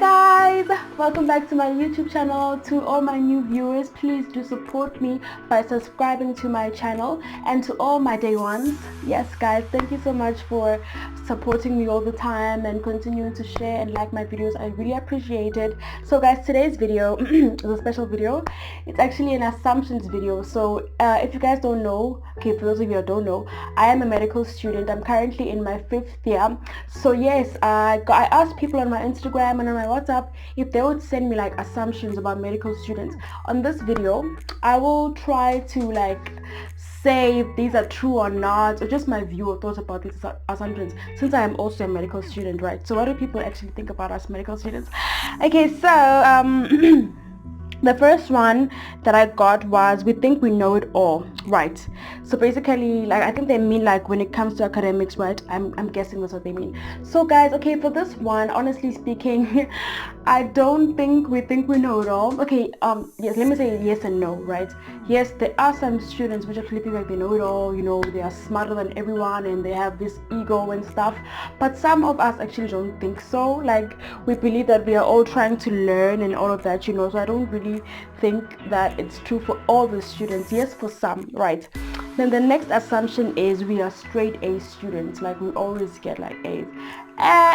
guys, welcome back to my YouTube channel. To all my new viewers, please do support me by subscribing to my channel, and to all my day ones, yes guys, thank you so much for supporting me all the time and continuing to share and like my videos. I really appreciate it. So guys, today's video is a special video. It's actually an assumptions video. So if you guys don't know, okay, for those of you who don't know, I am a medical student. I'm currently in my 5th year. So yes, I asked people on my Instagram and on my WhatsApp if they would send me like assumptions about medical students. On this video, I will try to like say if these are true or not, or just my view or thoughts about these assumptions, since I am also a medical student, right? So what do people actually think about us medical students? Okay, so the first one that I got was, we think we know it all, right? So basically, like, I think they mean like when it comes to academics, right? I'm guessing that's what they mean. So guys, okay, for this one, honestly speaking, I don't think we know it all. Okay, yes, let me say yes and no, right? Yes, there are some students which actually think like they know it all, you know, they are smarter than everyone and they have this ego and stuff. But some of us actually don't think so. Like, we believe that we are all trying to learn and all of that, you know. So I don't really think that it's true for all the students. Yes, for some, right? Then the next assumption is we are straight A students, like we always get like A's.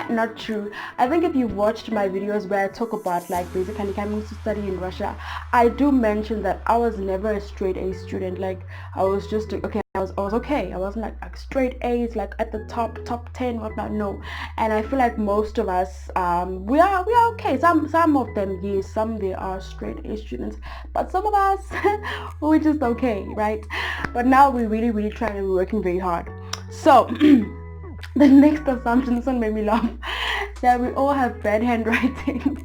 Not true. I think if you watched my videos where I talk about like basically coming to study in Russia, I do mention that I was never a straight A student. Like, I was just okay. I was okay. I wasn't like straight A's, like at the top 10, whatnot. No. And I feel like most of us, we are okay. Some of them, yes, some they are straight A students, but some of us, we're just okay, right? But now we're really trying and we're working very hard. So the next assumption, this one made me laugh, that we all have bad handwritings.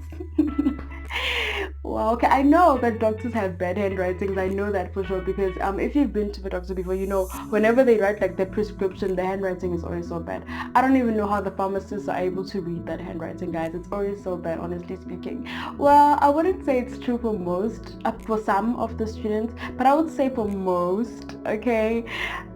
Well, okay, I know that doctors have bad handwritings. I know that for sure, because if you've been to the doctor before, you know whenever they write like their prescription, the handwriting is always so bad. I don't even know how the pharmacists are able to read that handwriting, guys. It's always so bad, honestly speaking. Well, I wouldn't say it's true for most, for some of the students, but I would say for most, okay,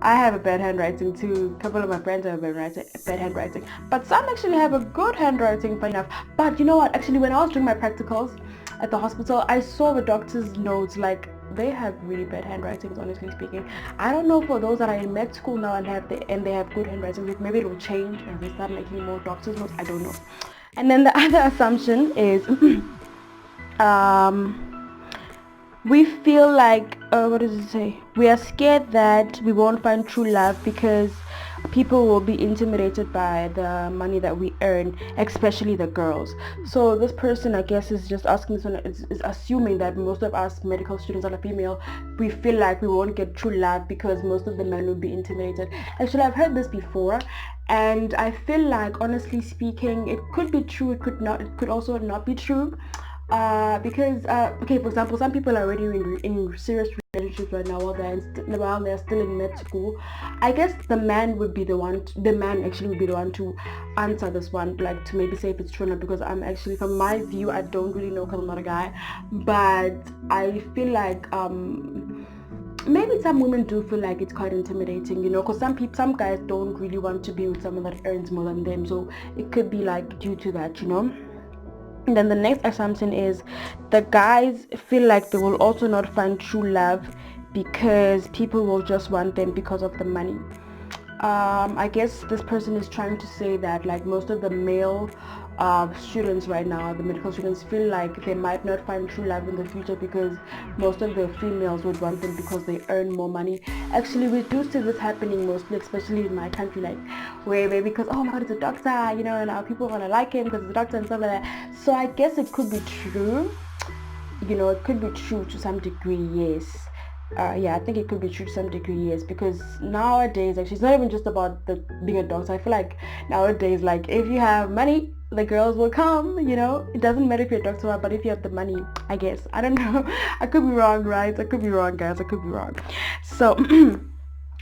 I have a bad handwriting too. A couple of my friends have bad handwriting, but some actually have a good handwriting, funny enough. But you know what, actually, when I was doing my practicals at the hospital, I saw the doctor's notes, like they have really bad handwritings, honestly speaking. I don't know for those that are in med school now and they have good handwriting, maybe it will change and they start making more doctor's notes. I don't know. And then the other assumption is we feel like what does it say, we are scared that we won't find true love because people will be intimidated by the money that we earn, especially the girls. So this person, I guess, is just asking this one, is assuming that most of us medical students are female. We feel like we won't get true love because most of the men will be intimidated. Actually, I've heard this before, and I feel like, honestly speaking, it could be true, it could not, it could also not be true. Because okay, for example, some people are already in serious relationships right now while they're still in med school. I guess the man would be the one, the man actually would be the one to answer this one, like to maybe say if it's true or not, because I'm actually, from my view, I don't really know because I'm not a guy, but I feel like maybe some women do feel like it's quite intimidating, you know, because some guys don't really want to be with someone that earns more than them, so it could be like due to that, you know. And then the next assumption is the guys feel like they will also not find true love because people will just want them because of the money. I guess this person is trying to say that like most of the male students right now, the medical students, feel like they might not find true love in the future because most of the females would want them because they earn more money. Actually, we do see this happening mostly, especially in my country, like where because, oh my god, it's a doctor, you know, and people want to like him because it's a doctor and stuff like that. So I guess it could be true, you know, it could be true to some degree, yes. Yeah, I think it could be true to some degree, yes, because nowadays, actually, it's not even just about being a doctor. I feel like nowadays, like, if you have money, the girls will come, you know. It doesn't matter if you're a doctor, but if you have the money, I guess. I don't know. I could be wrong, right? I could be wrong, guys. I could be wrong. So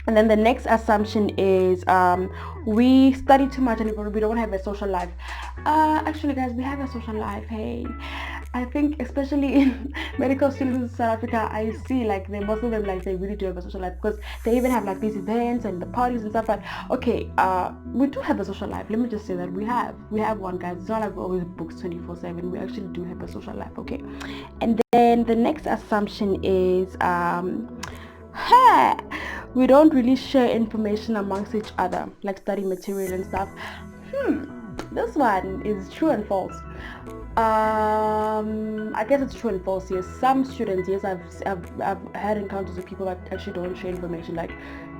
and then the next assumption is we study too much and we don't have a social life. Actually, guys, we have a social life. Hey, I think especially in medical students in South Africa, I see like most of them like they really do have a social life because they even have like these events and the parties and stuff. But okay, we do have a social life. Let me just say that we have one, guys. It's not like we're always booked 24/7. We actually do have a social life. Okay, and then the next assumption is we don't really share information amongst each other, like study material and stuff. This one is true and false. I guess it's true and false. Yes, some students, yes, I've had encounters with people that actually don't share information. Like,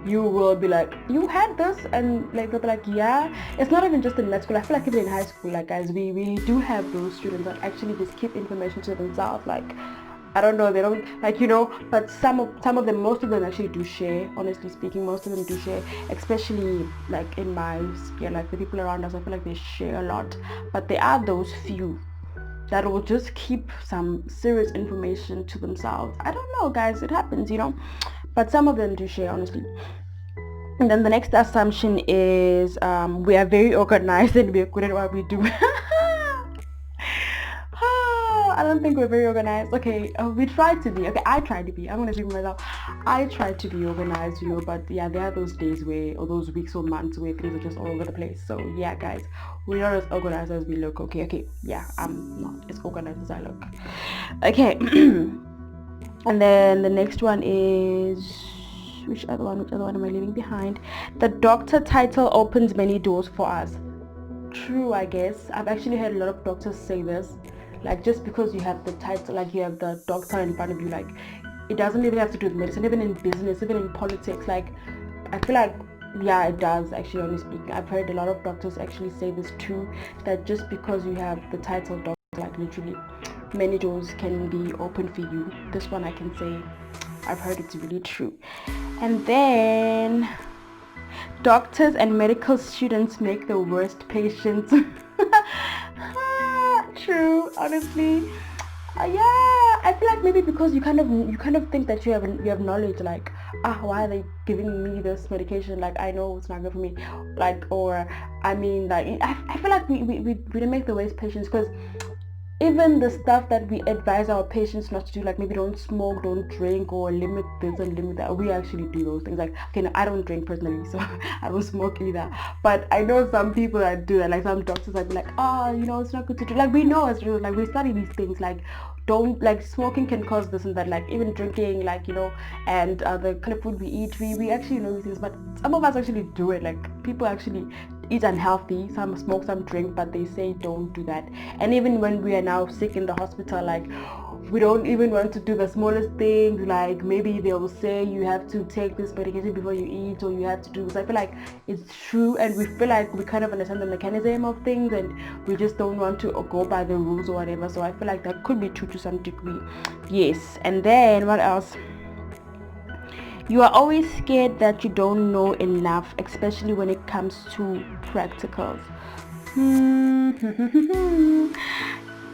you will be like, you had this, and like they'll be like, yeah. It's not even just in med school. I feel like even in high school, like guys, we do have those students that actually just keep information to themselves. Like, I don't know, they don't like, but some of them, most of them actually do share. Honestly speaking, most of them do share, especially like in my sphere, like the people around us. I feel like they share a lot, but there are those few that will just keep some serious information to themselves. I don't know, guys, it happens, but some of them do share, honestly. And then the next assumption is we are very organized and we're good at what we do. I don't think we're very organized. Okay, we try to be. Okay, I try to be. I'm gonna speak for myself. I try to be organized, but yeah, there are those days or those weeks or months where things are just all over the place. So yeah, guys, we're not as organized as we look. Okay, yeah, I'm not as organized as I look. Okay, and then the next one is which other one am I leaving behind? The doctor title opens many doors for us. True, I guess. I've actually heard a lot of doctors say this. Like, just because you have the title, like you have the doctor in front of you, like it doesn't even have to do with medicine. Even in business, even in politics, like I feel like, yeah, it does. Actually, honestly speaking, I've heard a lot of doctors actually say this too, that just because you have the title doctor, like literally many doors can be open for you. This one I can say I've heard it's really true. And then doctors and medical students make the worst patients. True, honestly. Yeah, I feel like maybe because you kind of think that you have knowledge, like, why are they giving me this medication? Like, I know it's not good for me. Like, or I mean, like, I feel like we don't make the worst patients, because even the stuff that we advise our patients not to do, like maybe don't smoke, don't drink, or limit this and limit that, we actually do those things. Like, okay, no, I don't drink personally, so I don't smoke either, but I know some people that do that. Like some doctors that be like, it's not good to do. Like, we know as real, like we study these things, like don't, like, smoking can cause this and that, like even drinking, like, and the kind of food we eat, we actually know these things, but some of us actually do it. Like, people actually eat unhealthy, some smoke, some drink, but they say don't do that. And even when we are now sick in the hospital, like we don't even want to do the smallest things. Like maybe they will say you have to take this medication before you eat, or you have to do this. I feel like it's true, and we feel like we kind of understand the mechanism of things, and we just don't want to go by the rules or whatever. So I feel like that could be true to some degree. Yes. And then what else? You are always scared that you don't know enough, especially when it comes to practicals.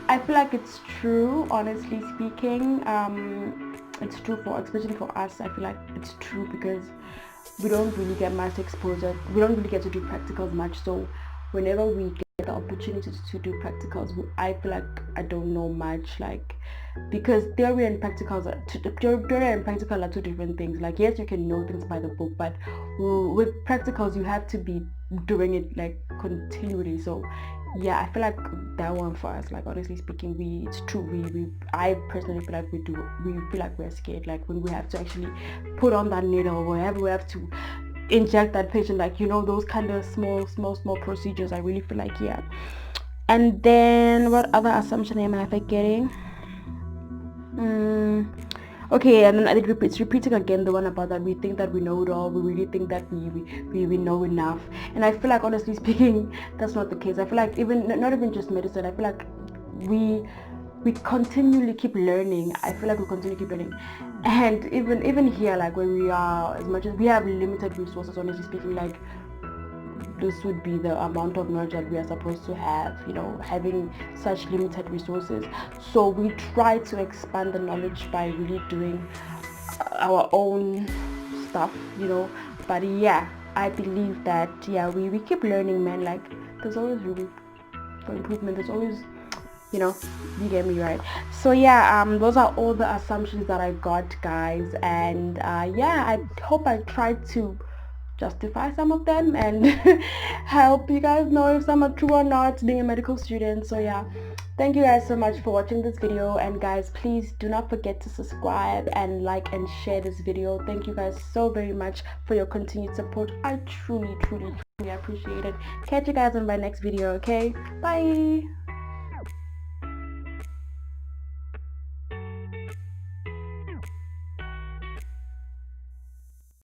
I feel like it's true, honestly speaking. It's true especially for us. I feel like it's true because we don't really get much exposure. We don't really get to do practicals much. So whenever we get the opportunity to do practicals, I feel like I don't know much, like, because theory and practical are two different things. Like, yes, you can know things by the book, but with practicals you have to be doing it like continually. So yeah, I feel like that one for us, like honestly speaking, it's true. I personally feel like we feel like we're scared, like when we have to actually put on that needle, or wherever we have to inject that patient, like those kind of small procedures. I really feel like, yeah. And then what other assumption am I forgetting? Okay, and then it's repeating again, the one about that we think that we know it all. We really think that we know enough. And I feel like, honestly speaking, that's not the case. I feel like even not even just medicine, I feel like we continually keep learning. I feel like we continue to keep learning. And even here, like when we are, as much as we have limited resources, honestly speaking, like this would be the amount of knowledge that we are supposed to have, having such limited resources. So we try to expand the knowledge by really doing our own stuff, but yeah, I believe that, yeah, we keep learning, man. Like, there's always room for improvement. There's always you get me, right? So yeah, those are all the assumptions that I got, guys, and yeah, I hope I tried to justify some of them and help you guys know if some are true or not, being a medical student. So yeah, thank you guys so much for watching this video, and guys, please do not forget to subscribe and like and share this video. Thank you guys so very much for your continued support. I truly appreciate it. Catch you guys in my next video. Okay, bye.